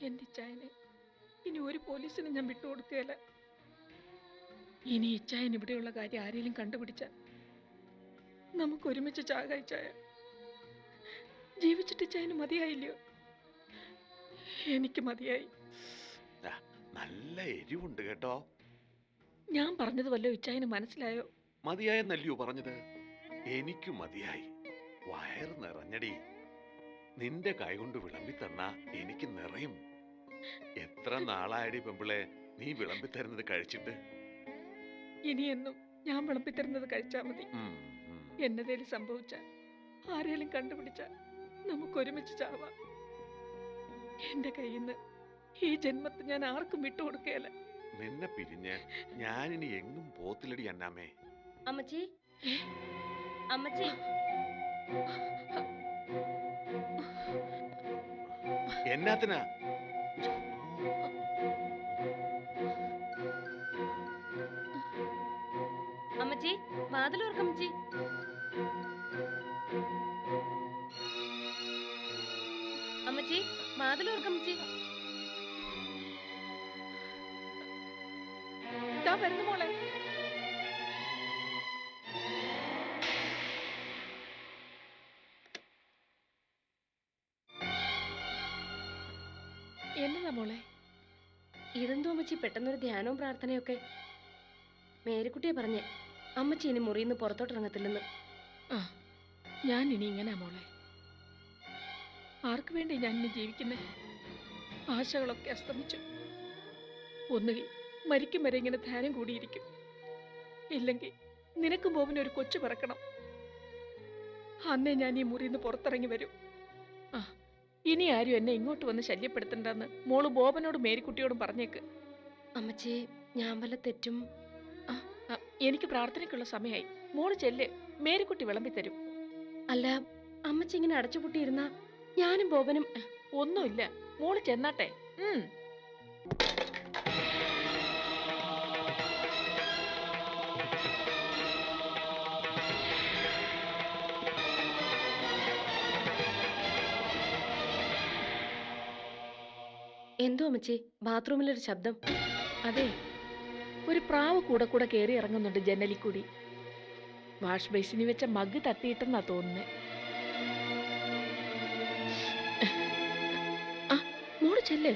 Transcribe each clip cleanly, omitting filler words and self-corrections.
എന്റെ ഇച്ചായനെ ഇനി ഒരു പോലീസിന് ഞാൻ വിട്ടുകൊടുക്കുകയില്ല. ഇനി ഇച്ചായൻ ഇവിടെയുള്ള കാര്യം ആരെങ്കിലും കണ്ടുപിടിച്ച നമുക്ക് ഒരുമിച്ച് ചാകായിച്ചായ. ജീവിച്ചിട്ട് ഇച്ചായന് മതിയായില്ലയോ? എനിക്ക് മതിയായി. നല്ല എരിവുണ്ട് കേട്ടോ. ഞാൻ പറഞ്ഞത് വല്ലോ ഇച്ചായന് മനസ്സിലായോ? മതിയായെന്നല്ലയോ പറഞ്ഞത്? എനിക്ക് മതിയായി. വയറ് നിറഞ്ഞടി. നിന്റെ കൈകൊണ്ട് വിളമ്പി തന്നാ എനിക്ക് നിറയും. എത്ര നാളായടി പെമ്പിളെ നീ വിളമ്പി തരുന്നത് കഴിച്ചിട്ട്? ഇനിയെന്നും ഞാൻ വിളമ്പി തരുന്നത് കഴിച്ചാ മതി. എന്നതേലും സംഭവിച്ച ആരേലും കണ്ടുപിടിച്ച നമുക്ക് ഒരുമിച്ച് ചാവാം. എന്റെ കയ്യിൽ നിന്ന് ഈ ജന്മത്തെ ഞാൻ ആർക്കും വിട്ടുകൊടുക്കുകയല്ല. നിന്നെ പിരിഞ്ഞ് ഞാനിനി എങ്ങും പോത്തിലടി അന്നാമേ. അമ്മച്ചി, അമ്മച്ചി, എന്നാത്തിനാ? അമ്മച്ചി, വാതിലോർക്കമ്മച്ചി. അമ്മച്ചി, വാതിലോർക്കമ്മച്ചി. വരുന്നു മോളെ. എന്നതാ മോളെ? ഇതെന്തോ അമ്മച്ചി പെട്ടെന്നൊരു ധ്യാനവും പ്രാർത്ഥനയൊക്കെ? മേരിക്കുട്ടിയെ പറഞ്ഞേ അമ്മച്ചി ഇനി മുറിയിന്ന് പുറത്തോട്ടിറങ്ങത്തില്ലെന്ന്. ആ, ഞാൻ ഇനി ഇങ്ങനെ മോളെ. ആർക്ക് വേണ്ടി ഞാൻ ഇനി ജീവിക്കുന്നേ? ആശകളൊക്കെ അസ്തമിച്ചു. ഒന്നുകിൽ മരിക്കും വരെ ഇങ്ങനെ ധ്യാനം കൂടിയിരിക്കും, ഇല്ലെങ്കിൽ നിനക്കും ബോബിന് ഒരു കൊച്ചു പിറക്കണം. അന്നേ ഞാൻ ഈ മുറിയിൽ നിന്ന് പുറത്തിറങ്ങി വരും. ആ, ഇനി ആരും എന്നെ ഇങ്ങോട്ട് വന്ന് ശല്യപ്പെടുത്തണ്ടെന്ന് മോള് ബോബനോട് മേരിക്കുട്ടിയോടും പറഞ്ഞേക്ക്. അമ്മച്ചി, ഞാൻ വല്ല തെറ്റും? എനിക്ക് പ്രാർത്ഥനയ്ക്കുള്ള സമയമായി. മോള് ചെല്ല്, മേരിക്കുട്ടി വിളമ്പി തരും. അല്ല, അമ്മച്ചി ഇങ്ങനെ അടച്ചുപൂട്ടിയിരുന്ന ഞാനും ബോബനും. ഒന്നുമില്ല, മോള് ചെന്നാട്ടെ. എന്തോ അമ്മച്ചി, ബാത്റൂമിലൊരു ശബ്ദം. അതെ, ഒരു പ്രാവ് കൂടെ കൂടെ കയറി ഇറങ്ങുന്നുണ്ട് ജനലിൽ കൂടി. വാഷ് ബേസിന് വെച്ച മഗ് തട്ടിയിട്ടെന്നാ തോന്നുന്നേ. ആ, മോള് ചെല്ല്.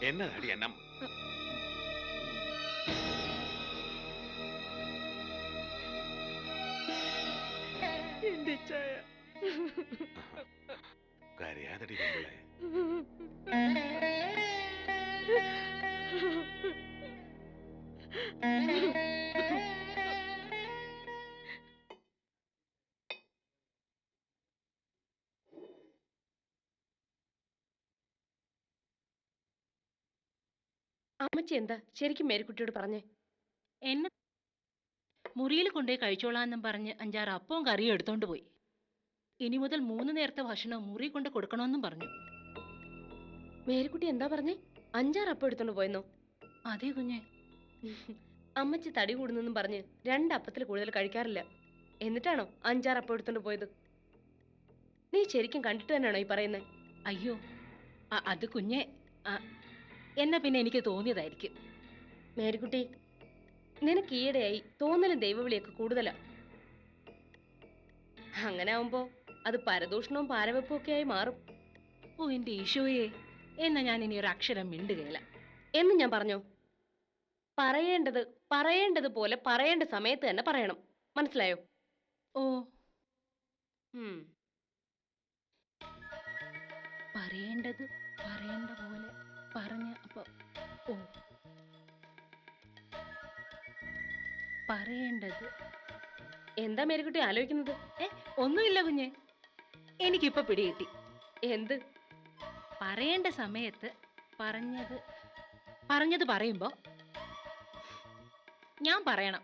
എന്നതാടി അന്നം? എന്റെ ചായ കരയാതടി പെമ്പിളെ. അമ്മച്ചി എന്താ ശരിക്കും മേരിക്കുട്ടിയോട് പറഞ്ഞേ? എന്നെ മുറിയിൽ കൊണ്ടുപോയി കഴിച്ചോളാന്നും പറഞ്ഞ് 5-6 അപ്പവും കറിയും എടുത്തോണ്ട് പോയി. ഇനി മുതൽ 3 നേരത്തെ ഭക്ഷണം മുറി കൊണ്ട് കൊടുക്കണമെന്നും പറഞ്ഞു. മേരിക്കുട്ടി എന്താ പറഞ്ഞേ? 5-6 അപ്പം എടുത്തോണ്ട് പോയെന്നോ? അതേ കുഞ്ഞെ. അമ്മച്ചി തടി കൂടുന്നെന്നും പറഞ്ഞ് 2 അപ്പത്തിൽ കൂടുതൽ കഴിക്കാറില്ല. എന്നിട്ടാണോ 5-6 അപ്പം എടുത്തോണ്ട് പോയത്? നീ ശരിക്കും കണ്ടിട്ട് തന്നെയാണോ ഈ പറയുന്നത്? അയ്യോ, അത് കുഞ്ഞെ, എന്നാ പിന്നെ എനിക്ക് തോന്നിയതായിരിക്കും. മേരിക്കുട്ടി, നിനക്ക് ഈയിടെയായി തോന്നലും ദൈവവിളിയൊക്കെ കൂടുതലാ. അങ്ങനെ ആവുമ്പോ അത് പരദൂഷണവും പാരവെപ്പും ഒക്കെ ആയി മാറും. ഓ എന്റെ ഈശോയെ, എന്നാ ഞാൻ ഇനി ഒരു അക്ഷരം മിണ്ടുകയില്ല എന്ന് ഞാൻ പറഞ്ഞോ? പറയേണ്ടത് പോലെ പറയേണ്ട സമയത്ത് തന്നെ പറയണം, മനസ്സിലായോ? ഓ, പറയേണ്ടത് പറയേണ്ട പോലെ പറഞ്ഞ അപ്പൊ ഓ പറയേണ്ടത്. എന്താ മേരിക്കുട്ടി ആലോചിക്കുന്നത്? ഒന്നുമില്ല കുഞ്ഞെ, എനിക്കിപ്പോ പിടികിട്ടി. എന്ത്? പറയേണ്ട സമയത്ത് പറഞ്ഞത് പറയുമ്പോ ഞാൻ പറയണം.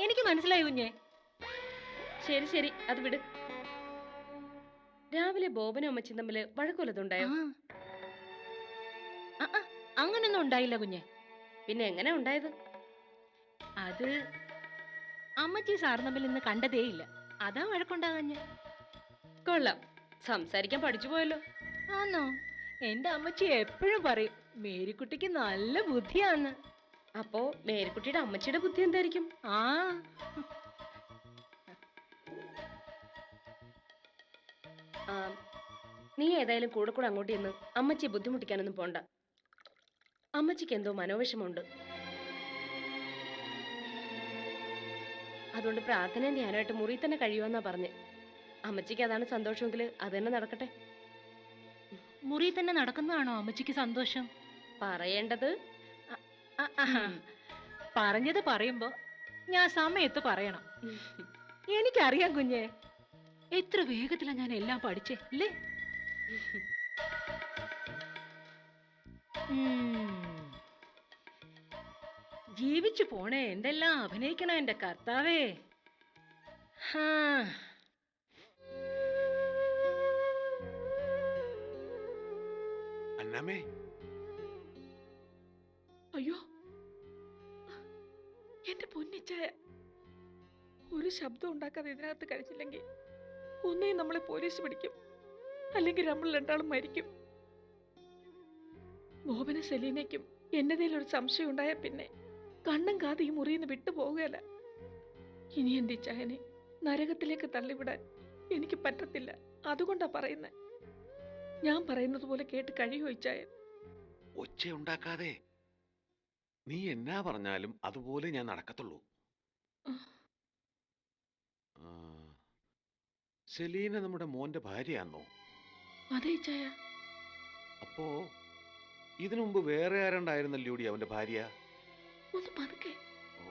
എനിക്ക് മനസ്സിലായി കുഞ്ഞെ. ശരി ശരി, അത് വിട്. രാവിലെ ബോബനും അമ്മച്ചും തമ്മില് വഴക്കൊല്ലതുണ്ടായോ? അങ്ങനൊന്നും ഉണ്ടായില്ല കുഞ്ഞെ. പിന്നെ എങ്ങനെ ഉണ്ടായത്? അത് അമ്മച്ചി സാർ തമ്മിൽ ഇന്ന് കണ്ടതേയില്ല. അതാ വഴക്കുണ്ടാകഞ്ഞ്. കൊള്ളാം, സംസാരിക്കാൻ പഠിച്ചു പോയല്ലോ. ആന്നോ? എന്റെ അമ്മച്ചി എപ്പോഴും പറയും മേരിക്കുട്ടിക്ക് നല്ല ബുദ്ധിയാന്ന്. അപ്പോ മേരിക്കുട്ടിയുടെ അമ്മച്ചിയുടെ ബുദ്ധി എന്തായിരിക്കും? ആ ആ, നീ ഏതായാലും കൂടെ കൂടെ അങ്ങോട്ട് ചെന്ന് അമ്മച്ചിയെ ബുദ്ധിമുട്ടിക്കാനൊന്നും പോണ്ട. അമ്മച്ചിക്ക് എന്തോ മനോവിഷമുണ്ട്. അതുകൊണ്ട് പ്രാർത്ഥനയും ധ്യാനമായിട്ട് മുറി തന്നെ കഴിയുമെന്നാ പറഞ്ഞ്. അമ്മച്ചിക്ക് അതാണ് സന്തോഷമെങ്കിൽ അത് തന്നെ നടക്കട്ടെ. മുറി തന്നെ നടക്കുന്നതാണോ അമ്മച്ചിക്ക് സന്തോഷം? പറയേണ്ടത് പറഞ്ഞത് പറയുമ്പോ ഞാൻ സമയത്ത് പറയണം. എനിക്കറിയാം കുഞ്ഞെ, എത്ര വേഗത്തിലാ ഞാൻ എല്ലാം പഠിച്ചേ അല്ലേ? ജീവിച്ചു പോണേ, എന്തെല്ലാം അഭിനയിക്കണോ എന്റെ കർത്താവേ. ഹാ, അന്നാമേ, അയ്യോ, എന്റെ പൊന്നിച്ചായ, ഒരു ശബ്ദം ഉണ്ടാക്കാതെ ഇതിനകത്ത് കഴിച്ചില്ലെങ്കിൽ ഒന്നേ നമ്മളെ പോലീസ് പിടിക്കും, അല്ലെങ്കിൽ നമ്മൾ രണ്ടാളും മരിക്കും. ബോബനും സെലീനയ്ക്കും എന്നതേലൊരു സംശയം ഉണ്ടായ പിന്നെ കണ്ണും കാത് ഈ മുറിയിൽ നിന്ന് വിട്ടു പോകുകയല്ല. ഇനി എന്റെ ഇച്ചായനെ നരകത്തിലേക്ക് തള്ളിവിടാൻ എനിക്ക് പറ്റത്തില്ല. അതുകൊണ്ടാ പറയുന്നത്. ഞാൻ പറയുന്നത് പോലെ കേട്ട് കഴിയുമോ ഇച്ചായൻ? ഒച്ച ഉണ്ടാക്കാതെ. നീ എന്നാ പറഞ്ഞാലും അതുപോലെ ഞാൻ നടക്കത്തുള്ളൂ. ആ, സെലീന നമ്മുടെ മോന്റെ ഭാര്യയാന്നോ? അതെ ഇച്ചായ. അപ്പോ ഇതിനു മുമ്പ് വേറെ ആരുണ്ടായിരുന്നല്ലോടി അവന്റെ ഭാര്യ? ഒന്ന് പതുക്കെ. ഓ,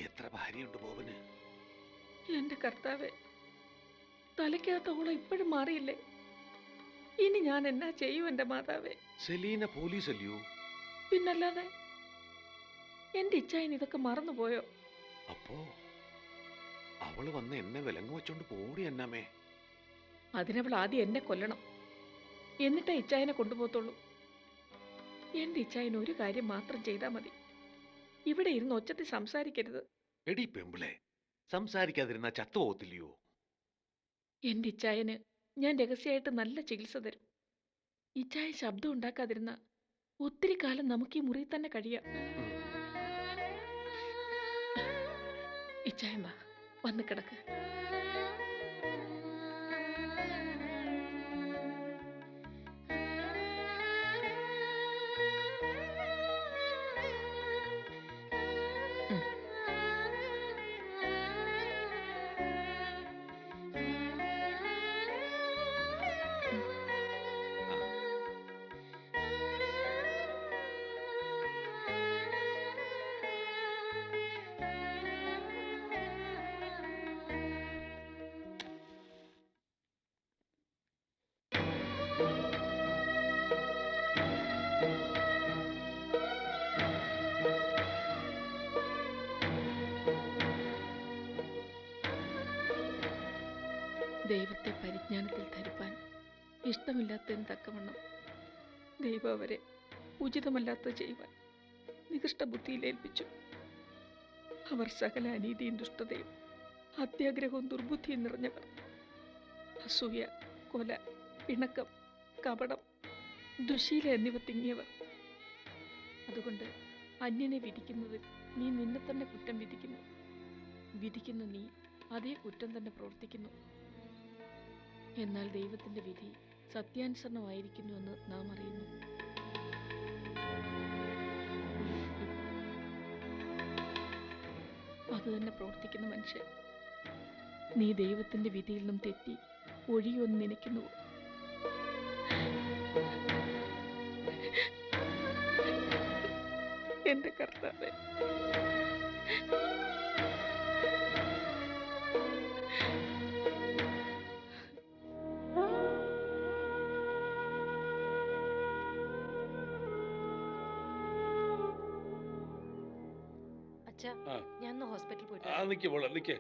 എത്ര ഭാര്യയുണ്ട് ബോബന്? എന്റെ കർത്താവേ, തലയ്ക്കകത്ത് ഓളം ഇപ്പോഴും മാറിയില്ലേ? ഇനി ഞാൻ എന്നാ ചെയ്യും എന്റെ മാതാവേ? സെലീന പോലീസ് അല്ലയോ? പിന്നല്ലാതെ. എന്റെ ഇച്ചായൻ ഇതൊക്കെ മറന്നുപോയോ? അപ്പോ അവള് വന്ന് എന്നെ വിലങ്ങ് വെച്ചോണ്ട് പോടി അന്നാമേ. അതിനവൾ ആദ്യം എന്നെ കൊല്ലണം, എന്നിട്ടേ ഇച്ചായനെ കൊണ്ടുപോകത്തുള്ളൂ. എന്റെ ഇച്ചായൻ ഒരു കാര്യം മാത്രം ചെയ്താൽ മതി. ഇവിടെ ഇരുന്ന് ഒച്ചത്തിൽ സംസാരിക്കരുത്. എടി പെമ്പിളെ, സംസാരിക്കാതിരുന്ന ചത്തുപോകത്തില്ലയോ? എന്റെ ഇച്ചായന് ഞാൻ രഹസ്യമായിട്ട് നല്ല ചികിത്സ തരും. ഇച്ചായ ശബ്ദം ഉണ്ടാക്കാതിരുന്ന ഒത്തിരി കാലം നമുക്ക് ഈ മുറിയിൽ തന്നെ കഴിയാം. ഇച്ചായൻ വാ, വന്ന് കിടക്ക്. ദൈവത്തെ പരിജ്ഞാനത്തിൽ ധരിപ്പാൻ ഇഷ്ടമില്ലാത്തതിന് തക്കവണ്ണം ദൈവം അവരെ ഉചിതമല്ലാത്തത് ചെയ്യുവാൻ നികൃഷ്ട ബുദ്ധിയിൽ ഏൽപ്പിച്ചു. അവർ സകല അനീതിയും ദുഷ്ടതയും അത്യാഗ്രഹവും ദുർബുദ്ധിയും നിറഞ്ഞവർ. അസൂയ, കൊല, പിണക്കം, കപടം, ദുശീല എന്നിവ തിങ്ങിയവർ. അതുകൊണ്ട് അന്യനെ വിധിക്കുന്നതിൽ നീ നിന്നെ തന്നെ കുറ്റം വിധിക്കുന്നു. വിധിക്കുന്ന നീ അതേ കുറ്റം തന്നെ പ്രവർത്തിക്കുന്നു. എന്നാൽ ദൈവത്തിന്റെ വിധി സത്യാനുസരണമായിരിക്കുന്നുവെന്ന് നാം അറിയുന്നു. അതുതന്നെ പ്രവർത്തിക്കുന്ന മനുഷ്യൻ, നീ ദൈവത്തിന്റെ വിധിയിൽ നിന്നും തെറ്റി ഒഴിയുമെന്ന് നനയ്ക്കുന്നുവോ? എന്റെ കർത്താവേ, ഞാൻ ഹോസ്പിറ്റലിൽ പോയിട്ട് നിക്ക് മോളെ നിക്ക്.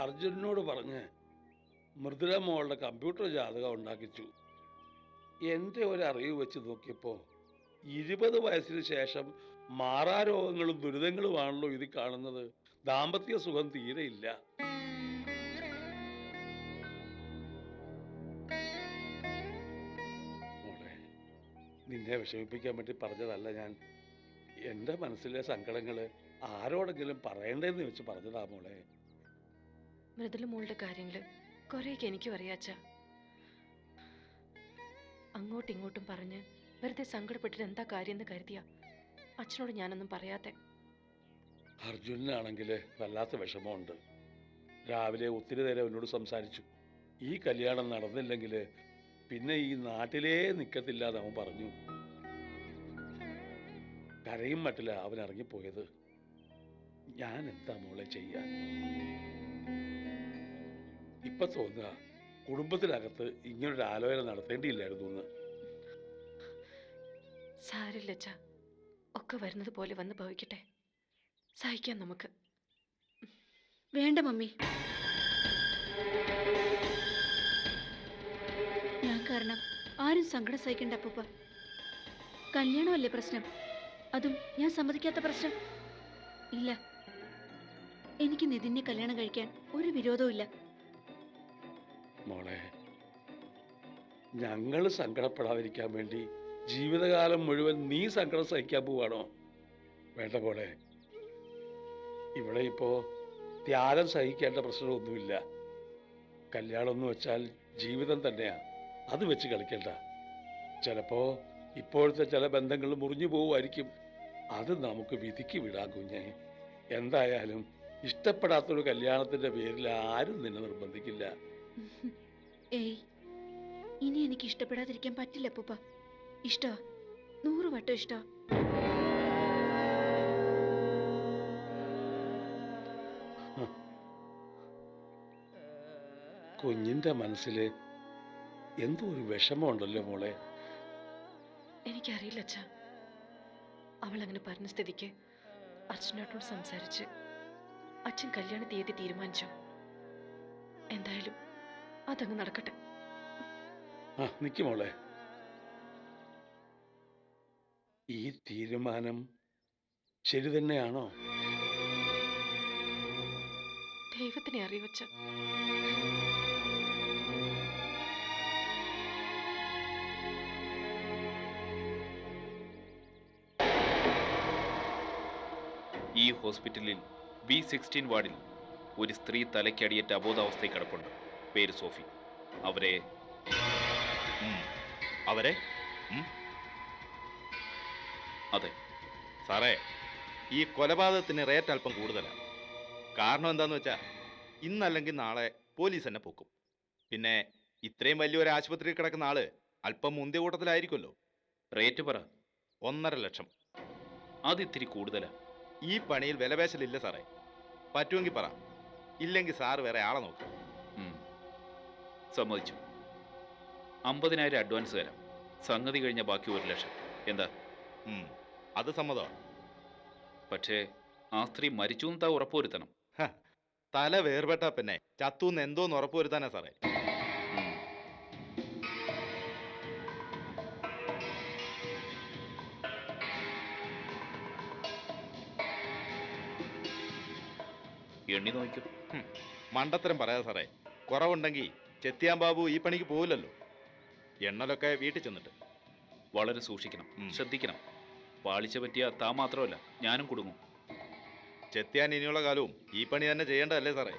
അർജുനോട് പറഞ്ഞ് മൃദുല മോളുടെ കമ്പ്യൂട്ടർ ജാതകം ഉണ്ടാക്കിച്ചു. എൻ്റെ ഒരു അറിവ് വെച്ച് നോക്കിയപ്പോൾ 20 വയസ്സിന് ശേഷം മാറാരോഗങ്ങളും ദുരിതങ്ങളുമാണല്ലോ ഇത് കാണുന്നത്. ദാമ്പത്യ സുഖം തീരെയില്ല. മോളെ, നിന്നെ വിഷമിപ്പിക്കാൻ വേണ്ടി പറഞ്ഞതല്ല ഞാൻ. എൻ്റെ മനസ്സിലെ സങ്കടങ്ങള് ആരോടെങ്കിലും പറയണ്ടേന്ന് വെച്ച് പറഞ്ഞതാ മോളെ. മൃദുല മോളുടെ കാര്യങ്ങള് കുറേയൊക്കെ എനിക്കും അറിയാച്ച. അങ്ങോട്ടും ഇങ്ങോട്ടും പറഞ്ഞ് വെറുതെ സങ്കടപ്പെട്ടിട്ട് എന്താ കാര്യം എന്ന് കരുതിയ അച്ഛനോട് ഞാനൊന്നും പറയാത്തെ. അർജുനാണെങ്കിൽ വല്ലാത്ത വിഷമമുണ്ട്. രാവിലെ ഒത്തിരി നേരം എന്നോട് സംസാരിച്ചു. ഈ കല്യാണം നടന്നില്ലെങ്കിൽ പിന്നെ ഈ നാട്ടിലേ നിൽക്കത്തില്ലാന്ന് അവൻ പറഞ്ഞു. കരയും മറ്റില്ല അവൻ ഇറങ്ങിപ്പോയത്. ഞാൻ എന്താ മോളെ ചെയ്യാൻ? ഇപ്പൊ തോന്നുക കുടുംബത്തിനകത്ത് ഇങ്ങനൊരു ആലോചന നടത്തേണ്ടിയില്ലായിരുന്നു എന്ന്. സാരില്ല അച്ഛാ, ഒക്കെ വരുന്നത് പോലെ വന്ന് ഭവിക്കട്ടെ. സഹിക്കാം നമുക്ക്. വേണ്ട മമ്മി, ഞാൻ കാരണം ആരും സങ്കടം സഹിക്കണ്ട അപ്പൂപ്പ. കല്യാണമല്ലേ പ്രശ്നം, അതും ഞാൻ സമ്മതിക്കാത്ത പ്രശ്നം. ഇല്ല, എനിക്ക് നിതിനെ കല്യാണം കഴിക്കാൻ ഒരു വിരോധവും ഇല്ല. മോളെ, ഞങ്ങൾ സങ്കടപ്പെടാതിരിക്കാൻ വേണ്ടി ജീവിതകാലം മുഴുവൻ നീ സങ്കടം സഹിക്കാൻ പോവാണോ? വേണ്ട മോളെ. ഇവിടെ ഇപ്പോ ത്യാഗം സഹിക്കേണ്ട പ്രശ്നമൊന്നുമില്ല. കല്യാണം എന്ന് വെച്ചാൽ ജീവിതം തന്നെയാ, അത് വെച്ച് കളിക്കണ്ട. ചിലപ്പോ ഇപ്പോഴത്തെ ചില ബന്ധങ്ങൾ മുറിഞ്ഞു പോവുമായിരിക്കും. അത് നമുക്ക് വിധിക്ക് വിടാം കുഞ്ഞെ. എന്തായാലും ഇഷ്ടപ്പെടാത്തൊരു കല്യാണത്തിന്റെ പേരിൽ ആരും നിന്നെ നിർബന്ധിക്കില്ല. ഏയ്, ഇനി എനിക്ക് ഇഷ്ടപ്പെടാതിരിക്കാൻ പറ്റില്ല അപ്പൂപ്പ. ഇഷ്ടമാ, 100 വട്ടം ഇഷ്ടമാ. കുഞ്ഞിന്റെ മനസ്സില് എന്തോ ഒരു വിഷമമുണ്ടല്ലോ മോളെ. എനിക്കറിയില്ല അച്ഛാ. അവൾ അങ്ങനെ പറഞ്ഞ സ്ഥിതിക്ക് അച്ഛനോട്ടോട് സംസാരിച്ച് അച്ഛൻ കല്യാണ തീയതി തീരുമാനിച്ചു. എന്തായാലും അതങ്ങ് നടക്കട്ടെ. നിക്ക് മോളെ. ഈ തീരുമാനം ശരി തന്നെയാണോ? ദൈവത്തിനെ അറിവച്ച. ഈ ഹോസ്പിറ്റലിൽ B16 വാർഡിൽ ഒരു സ്ത്രീ തലയ്ക്കടിയേറ്റ അബോധാവസ്ഥയിൽ കിടപ്പുണ്ട്. പേര് സോഫി. അവരെ അതെ സാറേ, ഈ കൊലപാതകത്തിന് റേറ്റ് അല്പം കൂടുതലാണ്. കാരണം എന്താന്ന് വെച്ചാൽ ഇന്നല്ലെങ്കിൽ നാളെ പോലീസ് എന്നെ പൊക്കും. പിന്നെ ഇത്രയും വലിയൊരു ആശുപത്രിയിൽ കിടക്കുന്ന ആള് അല്പം മുന്തിയ കൂട്ടത്തിലായിരിക്കുമല്ലോ. റേറ്റ് പറ. 1.5 ലക്ഷം. അത് ഇത്തിരി കൂടുതലാ. ഈ പണിയിൽ വിലപേശലില്ല സാറേ. പറ്റുമെങ്കിൽ പറ, ഇല്ലെങ്കിൽ സാറ് വേറെ ആളെ നോക്കും. സമ്മതിച്ചു. 50,000 അഡ്വാൻസ് തരാം. സംഗതി കഴിഞ്ഞ ബാക്കി 1 ലക്ഷം. എന്താ? അത് സമ്മതമാണ്. പക്ഷേ ആ സ്ത്രീ മരിച്ചു എന്ന് താ ഉറപ്പുവരുത്തണം. തല വേർപെട്ടാ പിന്നെ ചത്തൂന്ന് എന്തോന്ന് ഉറപ്പുവരുത്താനാ സാറേ? എണ്ണി നോക്കും. മണ്ടത്തരം പറയാതെ സാറേ. കുറവുണ്ടെങ്കിൽ ചെത്തിയാൻ ബാബു ഈ പണിക്ക് പോവില്ലല്ലോ. എണ്ണലൊക്കെ വീട്ടിൽ ചെന്നിട്ട്. വളരെ സൂക്ഷിക്കണം, ശ്രദ്ധിക്കണം. പാളിച്ച പറ്റിയ താ മാത്രമല്ല, ഞാനും കുടുങ്ങും. ചെത്തിയാൻ ഇനിയുള്ള കാലവും ഈ പണി തന്നെ ചെയ്യേണ്ടതല്ലേ സാറേ?